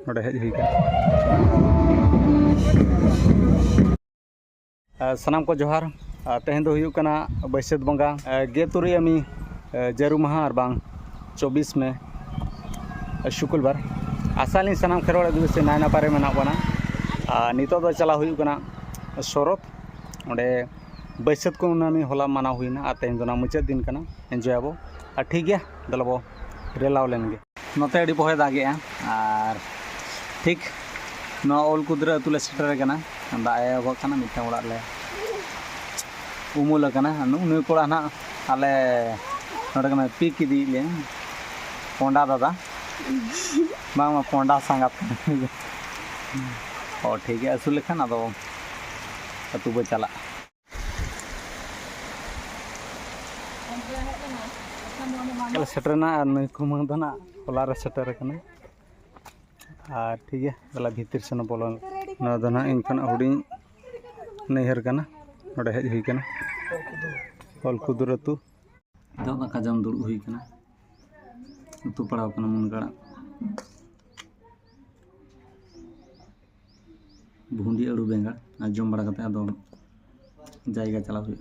नोडे hedge हुई सनाम को जोहार तेहन दो हुयुग कना बैसाख बंगा गेतुरी अमी जरू माहा और बांग 24 में शुक्रवार आसाली सनाम खेरोड़ आदिवासी नाय नापारे मेना बना नितो दो चला हुयुग कना शरत ओंडे बैसाख कुनामी होला माना हुईना और तेहन दोना मुचाद दिन कना एंजॉय आबो ठीक गया दलबो रेलाव लेनगे नोते अड़ी पोहे दागे और ठीक ना ओल कुदरा अतुले सेटर कना दाए एहब कना मिटन ओड़ा ले उमुल कना नुई कोड़ा ना आले नोडे कना पीक इदी ले पोंडा दादा बांग पोंडा संगात ओ ठीक है असुल लेखन आदो अतु बो चला सेटरना नई कुमांग दना होला सेटर कना और ठीक है दला भीतर से बोलो ना दना इनखान हुडी नैहर कना नोडे हेज हुई कना हल कुदुर अतु दो दाका जम दुड़ हुई कना उतु पड़ाव कना मुनगाड़ा भुंडी अड़ू बेंगा जम बड़ा कते आदो जायगा चला हुई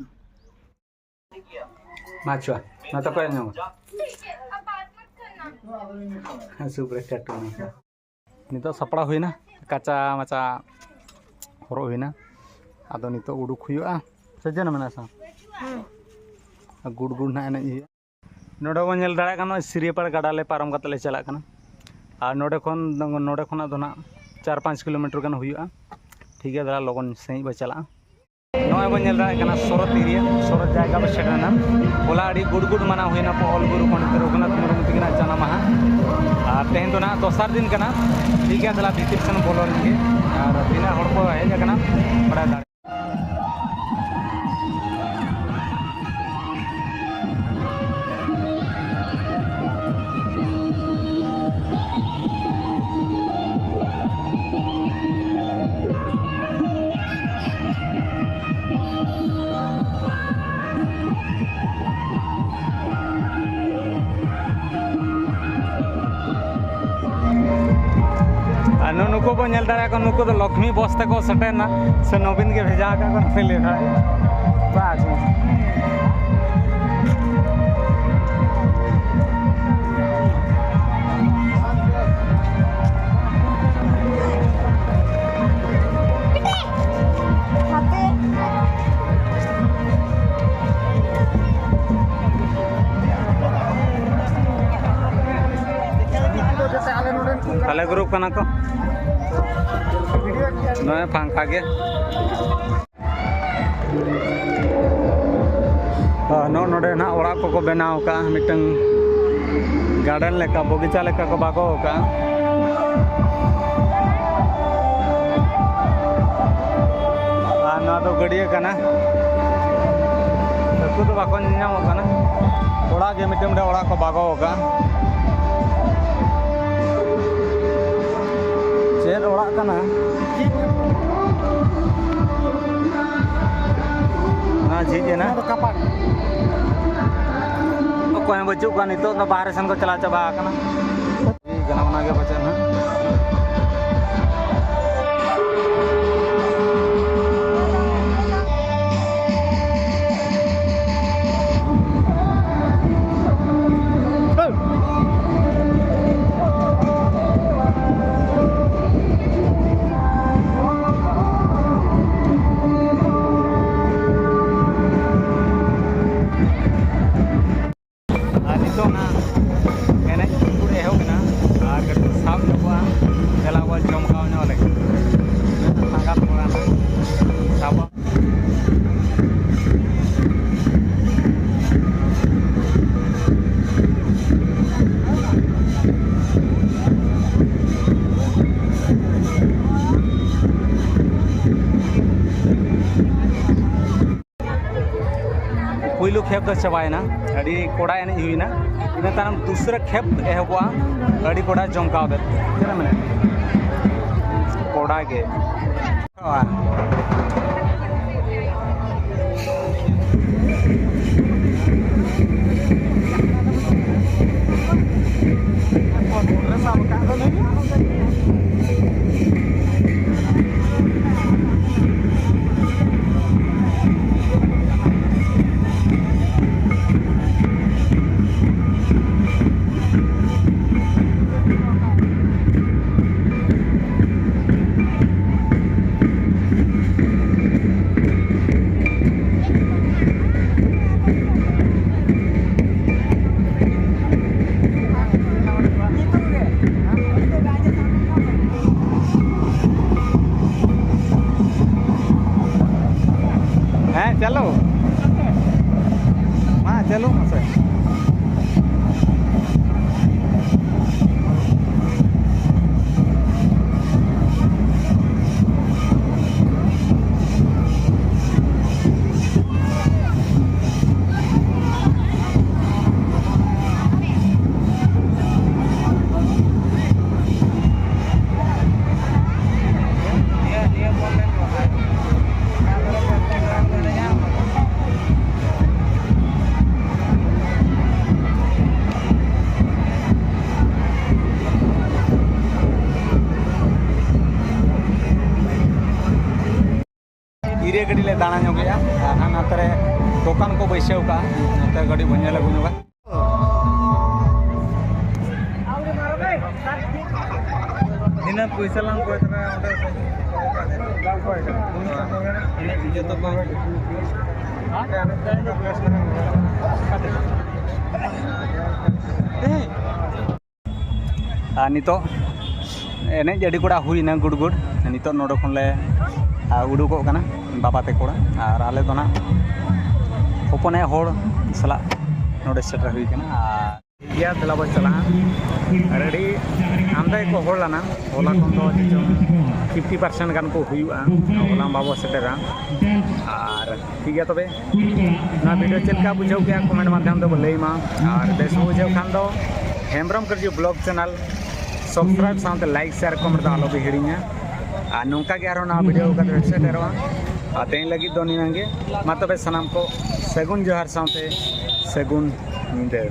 माचुआ ना तो कोई नहीं सुपर टैटू नितो सपड़ा हुईना काचा माचा हरो हुईना आदो नितो उडुक हुआ सजन मेना सा गुड़ गुड़ ना एने नोडे बन नेल दाड़ा कानो सिरियापाड़ गाड़ा ले पारम कते ले चला कना और नोडे खन दो ना 4-5 किलोमीटर गान हुआ ठीक है दादा लगन सही बा चला नॉय बन नेल दाड़ा कना शरत एरिया शरत जायगा बा सेटना होला अड़ी गुड़ गुड़ माना हुईना पहल गुरु पंडित रघुनाथ मुर्मू तकिना जाना माहा और तेहन दो ना दोसार दिन कना ठीक है दला भीतर सन बोलो लेंगे और बिना हड़ को हेज कना बड़ा दाड़ा नुको को नेल दाड़ा को नुको तो लक्ष्मी बस तक सेटेना से नवीन के भेजा का पहले बाज काले ग्रुप कना को नय फांका गे नोडे ना ओड़ा को बनाव का मिटन गार्डन लेका बगीचा लेका को बागो का ना तो गड़िया कना तो बाको नाम कना ओड़ा गे मिटन ओड़ा को बागो का चेर ओड़ा कना ना झीजे ना कपा कोई बच्चों का नितो तो बाहर सन को चला चाबा कना गना बना के बचन है पुलू खेप तो चबायना अड़ी कोड़ा एने हुईना इन तारम दूसरा खेप एहबा अड़ी कोड़ा जमकाव दे चला मने कोड़ा के Sama ka हीरे गाड़ी ले दाना जोगे नाते दुकान को बैसे का नाते गाड़ी बने लगू जोगा दिन पैसा लांग को इतना ये तो नितो एने जड़ी कोड़ा हुईना गुड़ नितो नोडे खनले उडुको कना बाबा ते कोड़ा और आले तो ना होपने होड़ सला नोडे सेटर हुई कना या तला बस चला रेडी आमदा को होड़ लाना होला कोन तो 50% गान को हुईआ होला बाबा सेटरा और ठीक है तबे ना वीडियो चलका बुझाव के कमेंट माध्यम तो लईमा और बेस बुझाव खान दो हेम्ब्रम करजो ब्लॉग चैनल सब्सक्राइब साथ लाइक शेयर कमेंट तो आलो भी हिड़िया और नौका के आरो ना वीडियो का सेटरवा और तेन लगी दो निनांगे मा तबे सनाम को सगुन जोहार साथे सगुन नींदे।